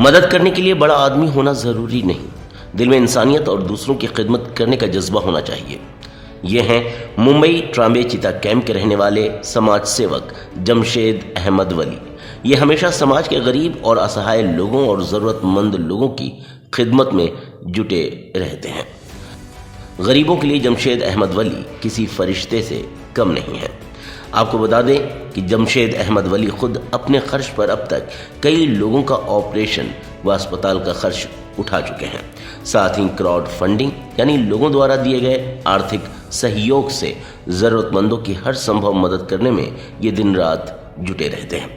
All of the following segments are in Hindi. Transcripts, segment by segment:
मदद करने के लिए बड़ा आदमी होना ज़रूरी नहीं, दिल में इंसानियत और दूसरों की खिदमत करने का जज्बा होना चाहिए। ये हैं मुंबई ट्राम्बे चिता कैंप के रहने वाले समाज सेवक जमशेद अहमद वली। ये हमेशा समाज के गरीब और असहाय लोगों और ज़रूरतमंद लोगों की खिदमत में जुटे रहते हैं। गरीबों के लिए जमशेद अहमद वली किसी फरिश्ते से कम नहीं है। आपको बता दें कि जमशेद अहमद वली खुद अपने खर्च पर अब तक कई लोगों का ऑपरेशन व अस्पताल का खर्च उठा चुके हैं। साथ ही क्राउड फंडिंग यानी लोगों द्वारा दिए गए आर्थिक सहयोग से ज़रूरतमंदों की हर संभव मदद करने में ये दिन रात जुटे रहते हैं।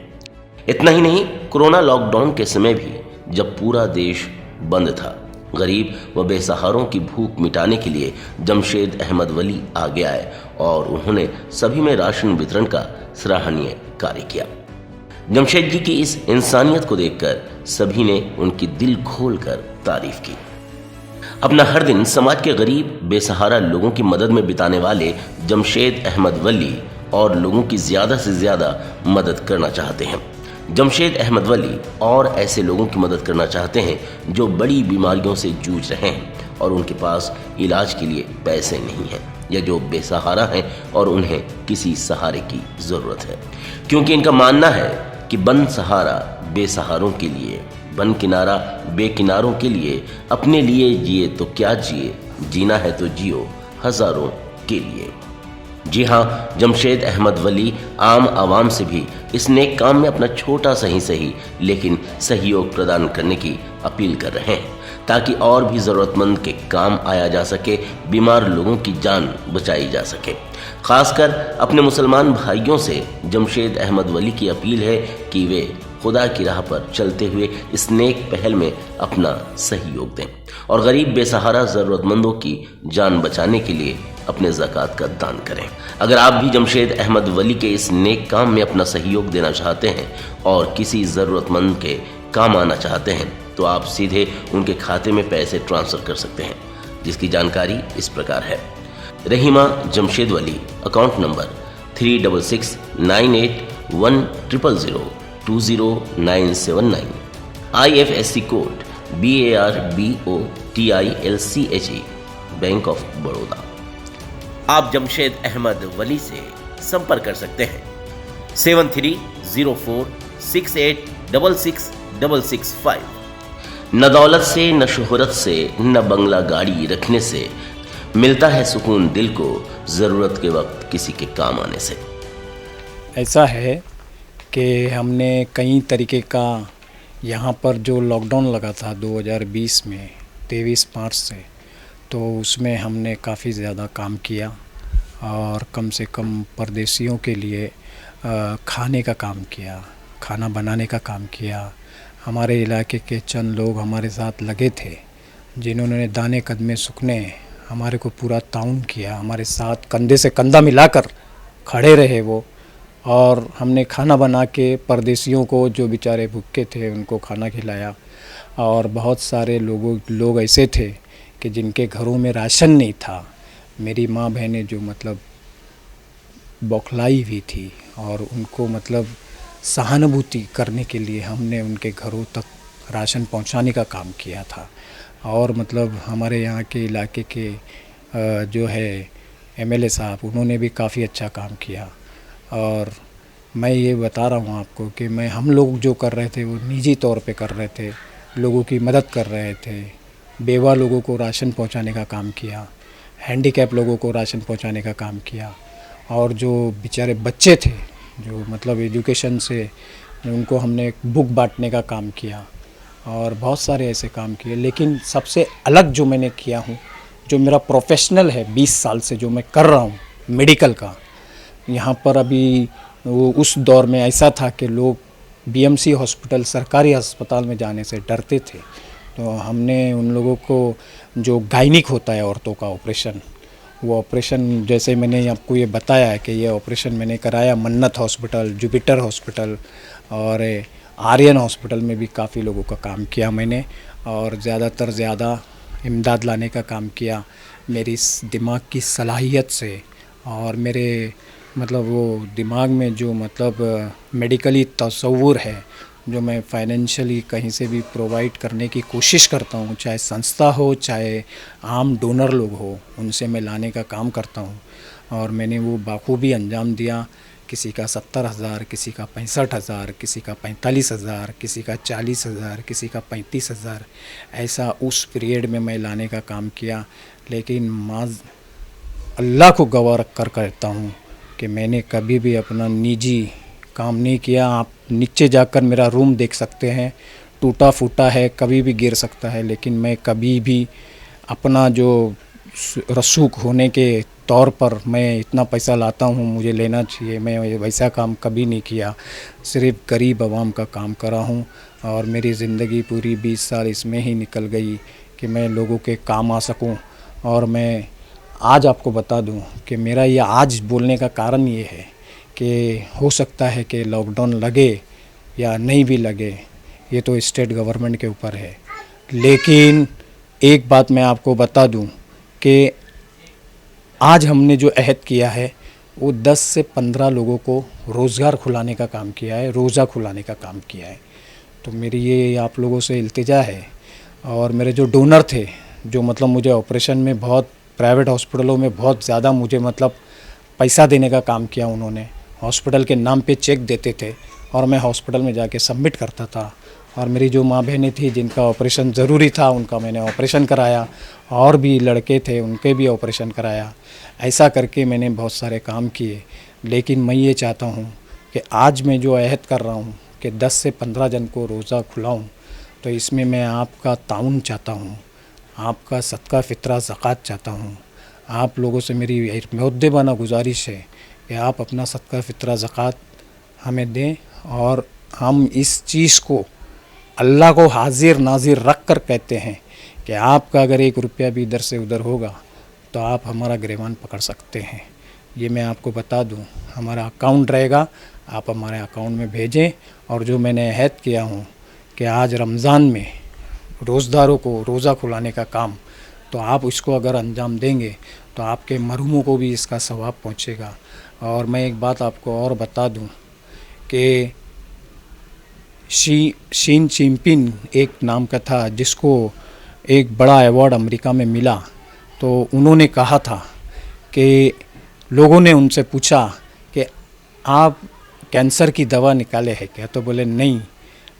इतना ही नहीं, कोरोना लॉकडाउन के समय भी जब पूरा देश बंद था, गरीब व बेसहारों की भूख मिटाने के लिए जमशेद अहमद वली आगे आए और उन्होंने सभी में राशन वितरण का सराहनीय कार्य किया। जमशेद जी की इस इंसानियत को देखकर सभी ने उनकी दिल खोलकर तारीफ की। अपना हर दिन समाज के गरीब बेसहारा लोगों की मदद में बिताने वाले जमशेद अहमद वली और लोगों की ज्यादा से ज्यादा मदद करना चाहते हैं। जमशेद अहमद वली और ऐसे लोगों की मदद करना चाहते हैं जो बड़ी बीमारियों से जूझ रहे हैं और उनके पास इलाज के लिए पैसे नहीं हैं, या जो बेसहारा हैं और उन्हें किसी सहारे की ज़रूरत है। क्योंकि इनका मानना है कि बन सहारा बेसहारों के लिए, बन किनारा बेकिनारों के लिए, अपने लिए जिए तो क्या जिए, जीना है तो जियो हज़ारों के लिए। जी हाँ, जमशेद अहमद वली आम आवाम से भी इस नेक काम में अपना छोटा सा ही सही लेकिन सहयोग प्रदान करने की अपील कर रहे हैं, ताकि और भी ज़रूरतमंद के काम आया जा सके, बीमार लोगों की जान बचाई जा सके। खासकर अपने मुसलमान भाइयों से जमशेद अहमद वली की अपील है कि वे खुदा की राह पर चलते हुए इस नेक पहल में अपना सहयोग दें और गरीब बेसहारा ज़रूरतमंदों की जान बचाने के लिए अपने ज़कात का दान करें। अगर आप भी जमशेद अहमद वली के इस नेक काम में अपना सहयोग देना चाहते हैं और किसी ज़रूरतमंद के काम आना चाहते हैं, तो आप सीधे उनके खाते में पैसे ट्रांसफ़र कर सकते हैं, जिसकी जानकारी इस प्रकार है। Rahima Jamshed Wali, account number 36991000200979, IFSC code BARBOTILCHE, bank of Baroda. आप जमशेद अहमद वली से संपर्क कर सकते हैं 730468666665। न दौलत से, न शोहरत से, न बंगला गाड़ी रखने से मिलता है सुकून दिल को, ज़रूरत के वक्त किसी के काम आने से। ऐसा है कि हमने कई तरीके का यहाँ पर जो लॉकडाउन लगा था 2020 में 23 मार्च से, तो उसमें हमने काफ़ी ज़्यादा काम किया और कम से कम परदेशियों के लिए खाने का काम किया, खाना बनाने का काम किया। हमारे इलाके के चंद लोग हमारे साथ लगे थे जिन्होंने दाने कदमे सुखने हमारे को पूरा ताउन किया, हमारे साथ कंधे से कंधा मिलाकर खड़े रहे वो, और हमने खाना बना के परदेशियों को जो बेचारे भूखे थे उनको खाना खिलाया। और बहुत सारे लोग ऐसे थे कि जिनके घरों में राशन नहीं था। मेरी माँ बहनें जो मतलब बौखलाई हुई थी और उनको मतलब सहानुभूति करने के लिए हमने उनके घरों तक राशन पहुंचाने का काम किया था। और मतलब हमारे यहाँ के इलाके के जो है MLA साहब, उन्होंने भी काफ़ी अच्छा काम किया। और मैं ये बता रहा हूँ आपको कि हम लोग जो कर रहे थे वो निजी तौर पे कर रहे थे, लोगों की मदद कर रहे थे। बेवा लोगों को राशन पहुंचाने का काम किया, हैंडीकैप लोगों को राशन पहुंचाने का काम किया, और जो बेचारे बच्चे थे जो मतलब एजुकेशन से, उनको हमने बुक बांटने का काम किया और बहुत सारे ऐसे काम किए। लेकिन सबसे अलग जो मैंने किया हूँ, जो मेरा प्रोफेशनल है 20 साल से जो मैं कर रहा हूँ मेडिकल का, यहाँ पर अभी वो उस दौर में ऐसा था कि लोग BMC हॉस्पिटल, सरकारी अस्पताल में जाने से डरते थे। तो हमने उन लोगों को जो गायनिक होता है औरतों का ऑपरेशन, वो ऑपरेशन जैसे मैंने आपको ये बताया है कि ये ऑपरेशन मैंने कराया मन्नत हॉस्पिटल, जुपिटर हॉस्पिटल और आर्यन हॉस्पिटल में भी काफ़ी लोगों का काम किया मैंने, और ज़्यादा इमदाद लाने का काम किया मेरी इस दिमाग की सलाहियत से। और मेरे मतलब वो दिमाग में जो मतलब मेडिकली तसव्वुर है जो मैं फाइनेंशियली कहीं से भी प्रोवाइड करने की कोशिश करता हूँ, चाहे संस्था हो चाहे आम डोनर लोग हो, उनसे मैं लाने का काम करता हूँ। और मैंने वो बाखूबी अंजाम दिया। किसी का 70,000, किसी का 65,000, किसी का 45,000, किसी का 40,000, किसी का 35,000, ऐसा उस पीरियड में मैं लाने का काम किया। लेकिन माज अल्लाह को गवाह रख कर कहता हूँ कि मैंने कभी भी अपना निजी काम नहीं किया। आप नीचे जाकर मेरा रूम देख सकते हैं, टूटा फूटा है, कभी भी गिर सकता है, लेकिन मैं कभी भी अपना जो रसूख होने के तौर पर मैं इतना पैसा लाता हूँ, मुझे लेना चाहिए, मैं वैसा काम कभी नहीं किया। सिर्फ़ गरीब आवाम का काम करा हूँ और मेरी ज़िंदगी पूरी 20 साल इसमें ही निकल गई कि मैं लोगों के काम आ सकूँ। और मैं आज आपको बता दूँ कि मेरा ये आज बोलने का कारण ये है कि हो सकता है कि लॉकडाउन लगे या नहीं भी लगे, ये तो स्टेट गवर्नमेंट के ऊपर है। लेकिन एक बात मैं आपको बता दूं कि आज हमने जो अहद किया है वो 10 से 15 लोगों को रोज़गार खुलाने का काम किया है, रोज़ा खुलाने का काम किया है। तो मेरी ये आप लोगों से इल्तिजा है। और मेरे जो डोनर थे, जो मतलब मुझे ऑपरेशन में बहुत प्राइवेट हॉस्पिटलों में बहुत ज़्यादा मुझे मतलब पैसा देने का काम किया, उन्होंने हॉस्पिटल के नाम पे चेक देते थे और मैं हॉस्पिटल में जाके सबमिट करता था। और मेरी जो माँ बहनें थी जिनका ऑपरेशन ज़रूरी था, उनका मैंने ऑपरेशन कराया, और भी लड़के थे उनके भी ऑपरेशन कराया। ऐसा करके मैंने बहुत सारे काम किए। लेकिन मैं ये चाहता हूँ कि आज मैं जो अहद कर रहा हूँ कि 10 से 15 जन को रोज़ा खुलाऊँ, तो इसमें मैं आपका ताउन चाहता हूँ, आपका सदका फ़ितरा ज़कात चाहता हूँ। आप लोगों से मेरी मुद्दबाना गुजारिश है कि आप अपना सदका फ़ितरा ज़कात हमें दें और हम इस चीज़ को अल्लाह को हाजिर नाजिर रख कर कहते हैं कि आपका अगर 1 रुपया भी इधर से उधर होगा तो आप हमारा गिरबान पकड़ सकते हैं। ये मैं आपको बता दूं, हमारा अकाउंट रहेगा, आप हमारे अकाउंट में भेजें। और जो मैंने अहद किया हूँ कि आज रमज़ान में रोज़दारों को रोज़ा खुलाने का काम, तो आप इसको अगर अंजाम देंगे तो आपके मरहूमों को भी इसका सवाब पहुँचेगा। और मैं एक बात आपको और बता दूं कि शीन चिनपिंग एक नाम का था, जिसको एक बड़ा अवार्ड अमेरिका में मिला। तो उन्होंने कहा था कि लोगों ने उनसे पूछा कि आप कैंसर की दवा निकाले हैं क्या? तो बोले नहीं,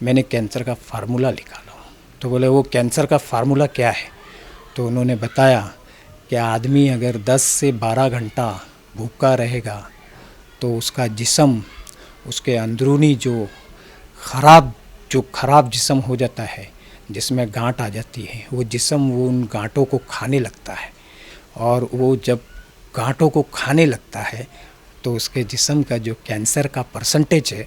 मैंने कैंसर का फार्मूला निकाला। तो बोले वो कैंसर का फार्मूला क्या है? तो उन्होंने बताया कि आदमी अगर 10 से 12 घंटा भूखा रहेगा तो उसका जिस्म, उसके अंदरूनी जो ख़राब जिस्म हो जाता है, जिसमें गांठ आ जाती है, वो जिस्म वो उन गांठों को खाने लगता है। और वो जब गांठों को खाने लगता है तो उसके जिस्म का जो कैंसर का परसेंटेज है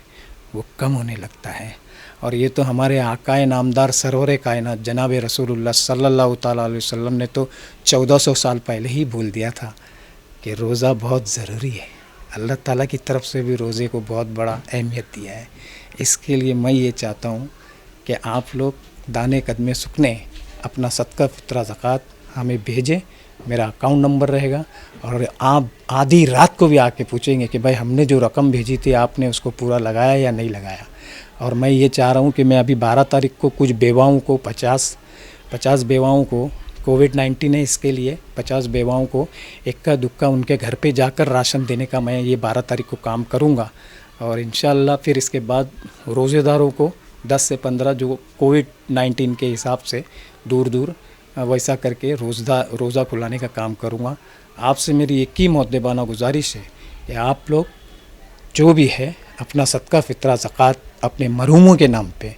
वो कम होने लगता है। और ये तो हमारे आकाए नामदार सरवर कायनात जनाब रसूलुल्लाह सल्लल्लाहु ताला अलैहि वसल्लम ने तो 1400 साल पहले ही बोल दिया था कि रोज़ा बहुत ज़रूरी है। अल्लाह ताला की तरफ से भी रोज़े को बहुत बड़ा अहमियत दिया है। इसके लिए मैं ये चाहता हूँ कि आप लोग दाने कदमे सुखने अपना सदका फ़ितरा ज़कात हमें भेजें। मेरा अकाउंट नंबर रहेगा और आप आधी रात को भी आके पूछेंगे कि भाई हमने जो रकम भेजी थी आपने उसको पूरा लगाया या नहीं लगाया। और मैं ये चाह रहा हूँ कि मैं अभी 12 तारीख को कुछ बेवाओं को 50 बेवाओं को, कोविड-19 है इसके लिए 50 बेवाओं को इक्का दुक्का उनके घर पे जाकर राशन देने का मैं ये 12 तारीख को काम करूँगा। और इंशाअल्लाह फिर इसके बाद रोज़ेदारों को 10 से 15 जो कोविड-19 के हिसाब से दूर दूर वैसा करके रोज़ा खुलाने का काम करूँगा। आपसे मेरी एक ही मुद्दबाना गुजारिश है कि आप लोग जो भी है अपना सदका फ़ितरा ज़कात अपने मरहूमों के नाम पे,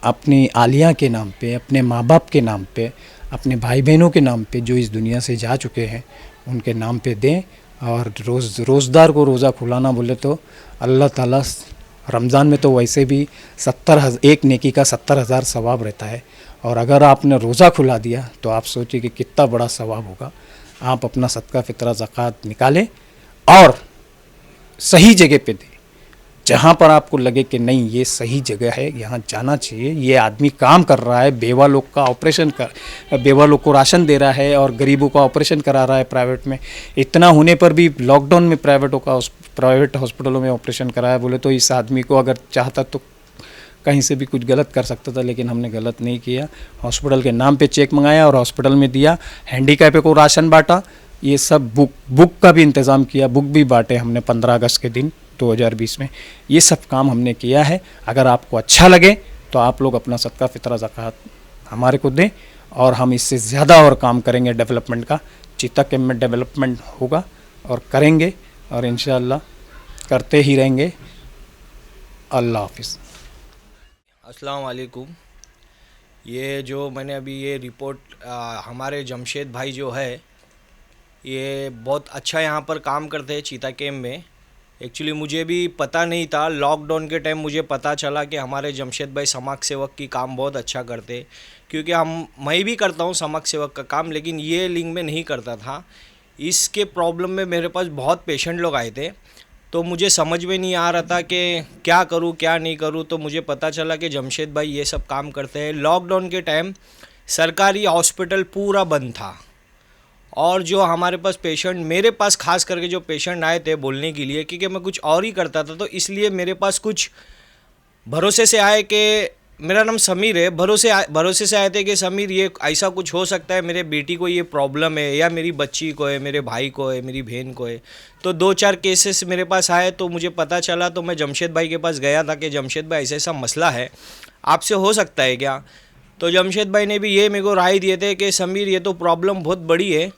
अपनी आलिया के नाम पे, अपने माँ बाप के नाम पे, अपने भाई बहनों के नाम पे जो इस दुनिया से जा चुके हैं उनके नाम पे दें। और रोज़दार को रोज़ा खुलाना बोले तो अल्लाह ताला रमज़ान में तो वैसे भी 70,000 एक नेकी का 70,000 सवाब रहता है। और अगर आपने रोज़ा खुला दिया तो आप सोचिए कि कितना बड़ा सवाब होगा। आप अपना सदका फ़ितरा ज़कात निकालें और सही जगह पे दें, जहाँ पर आपको लगे कि नहीं ये सही जगह है, यहाँ जाना चाहिए, ये आदमी काम कर रहा है, बेवा लोग का ऑपरेशन कर, बेवा लोग को राशन दे रहा है और गरीबों का ऑपरेशन करा रहा है प्राइवेट में। इतना होने पर भी लॉकडाउन में प्राइवेट हॉस्पिटलों में ऑपरेशन कराया बोले तो इस आदमी को अगर चाहता तो कहीं से भी कुछ गलत कर सकता था, लेकिन हमने गलत नहीं किया। हॉस्पिटल के नाम पे चेक मंगाया और हॉस्पिटल में दिया। हैंडीकैप को राशन बांटा, ये सब बुक का भी इंतज़ाम किया, बुक भी बांटे हमने 15 अगस्त के दिन 2020 में। ये सब काम हमने किया है। अगर आपको अच्छा लगे तो आप लोग अपना सदका फितरा ज़कात हमारे को दें, और हम इससे ज़्यादा और काम करेंगे डेवलपमेंट का। चीता कैंप में डेवलपमेंट होगा और करेंगे, और इंशाअल्लाह करते ही रहेंगे। अल्लाह हाफिज़। अस्सलाम वालेकुम। ये जो मैंने अभी ये रिपोर्ट हमारे जमशेद भाई जो है ये बहुत अच्छा यहाँ पर काम करते हैं चीता कैंप में। एक्चुअली मुझे भी पता नहीं था, लॉकडाउन के टाइम मुझे पता चला कि हमारे जमशेद भाई समाज सेवक की काम बहुत अच्छा करते, क्योंकि मैं भी करता हूँ समाज सेवक का काम, लेकिन ये लिंक में नहीं करता था। इसके प्रॉब्लम में मेरे पास बहुत पेशेंट लोग आए थे, तो मुझे समझ में नहीं आ रहा था कि क्या करूं क्या नहीं करूं। तो मुझे पता चला कि जमशेद भाई ये सब काम करते हैं। लॉकडाउन के टाइम सरकारी हॉस्पिटल पूरा बंद था, और जो हमारे पास पेशेंट, मेरे पास खास करके जो पेशेंट आए थे बोलने के लिए, क्योंकि मैं कुछ और ही करता था, तो इसलिए मेरे पास कुछ भरोसे से आए कि मेरा नाम समीर है, भरोसे से आए थे कि समीर ये ऐसा कुछ हो सकता है, मेरे बेटी को ये प्रॉब्लम है, या मेरी बच्ची को है, मेरे भाई को है, मेरी बहन को है। तो 2-4 केसेस मेरे पास आए, तो मुझे पता चला, तो मैं जमशेद भाई के पास गया था कि जमशेद भाई ऐसा ऐसा मसला है, आपसे हो सकता है क्या। तो जमशेद भाई ने भी ये मेरे को राय दिए थे कि समीर ये तो प्रॉब्लम बहुत बड़ी है,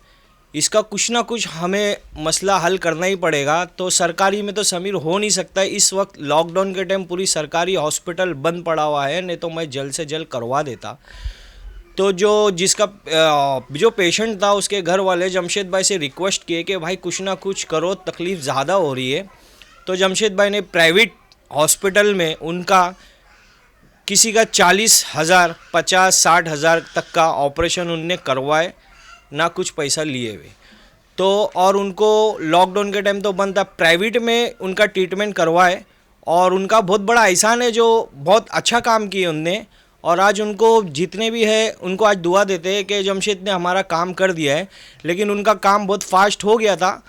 इसका कुछ ना कुछ हमें मसला हल करना ही पड़ेगा। तो सरकारी में तो समीर हो नहीं सकता है, इस वक्त लॉकडाउन के टाइम पूरी सरकारी हॉस्पिटल बंद पड़ा हुआ है, नहीं तो मैं जल्द से जल्द करवा देता। तो जो पेशेंट था उसके घर वाले जमशेद भाई से रिक्वेस्ट किए कि भाई कुछ ना कुछ करो, तकलीफ़ ज़्यादा हो रही है। तो जमशेद भाई ने प्राइवेट हॉस्पिटल में उनका किसी का 40,000, 50, 60,000 तक का ऑपरेशन उनने करवाए, ना कुछ पैसा लिए हुए। तो और उनको लॉकडाउन के टाइम तो बंद था, प्राइवेट में उनका ट्रीटमेंट करवाए, और उनका बहुत बड़ा एहसान है, जो बहुत अच्छा काम किए उनने। और आज उनको जितने भी है उनको आज दुआ देते हैं कि जमशेद ने हमारा काम कर दिया है, लेकिन उनका काम बहुत फास्ट हो गया था।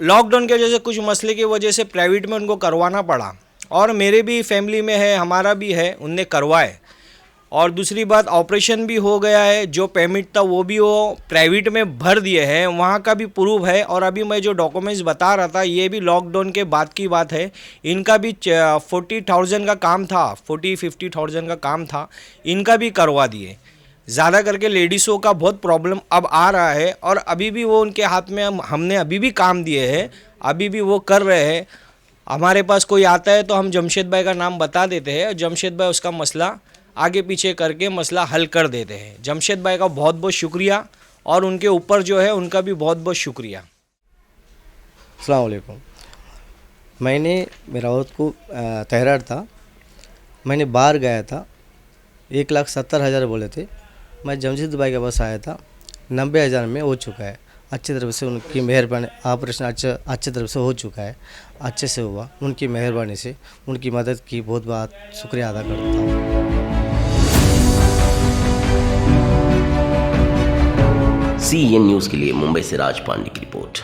लॉकडाउन के वजह से कुछ मसले की वजह से प्राइवेट में उनको करवाना पड़ा, और मेरे भी फैमिली में है, हमारा भी है, उनने करवाए। और दूसरी बात, ऑपरेशन भी हो गया है, जो पेमेंट था वो भी वो प्राइवेट में भर दिए हैं, वहाँ का भी प्रूफ है। और अभी मैं जो डॉक्यूमेंट्स बता रहा था ये भी लॉकडाउन के बाद की बात है। इनका भी 40,000 का काम था, 40-50,000 का काम था, इनका भी करवा दिए। ज़्यादा करके लेडीज़ों का बहुत प्रॉब्लम अब आ रहा है, और अभी भी वो उनके हाथ में हमने अभी भी काम दिए हैं, अभी भी वो कर रहे हैं। हमारे पास कोई आता है तो हम जमशेद भाई का नाम बता देते हैं, जमशेद भाई उसका मसला आगे पीछे करके मसला हल कर देते हैं। जमशेद भाई का बहुत बहुत शुक्रिया, और उनके ऊपर जो है उनका भी बहुत बहुत शुक्रिया। अस्सलाम वालेकुम। मेरा औरत को थायराइड था, मैंने बाहर गया था, 1,70,000 बोले थे। मैं जमशेद भाई के पास आया था, 90,000 में हो चुका है। अच्छी तरफ से उनकी मेहरबानी, ऑपरेशन अच्छी तरफ से हो चुका है, अच्छे से हुआ। उनकी मेहरबानी से उनकी मदद की बहुत बहुत शुक्रिया अदा करता हूँ। CNN न्यूज़ के लिए मुंबई से राज पांडे की रिपोर्ट।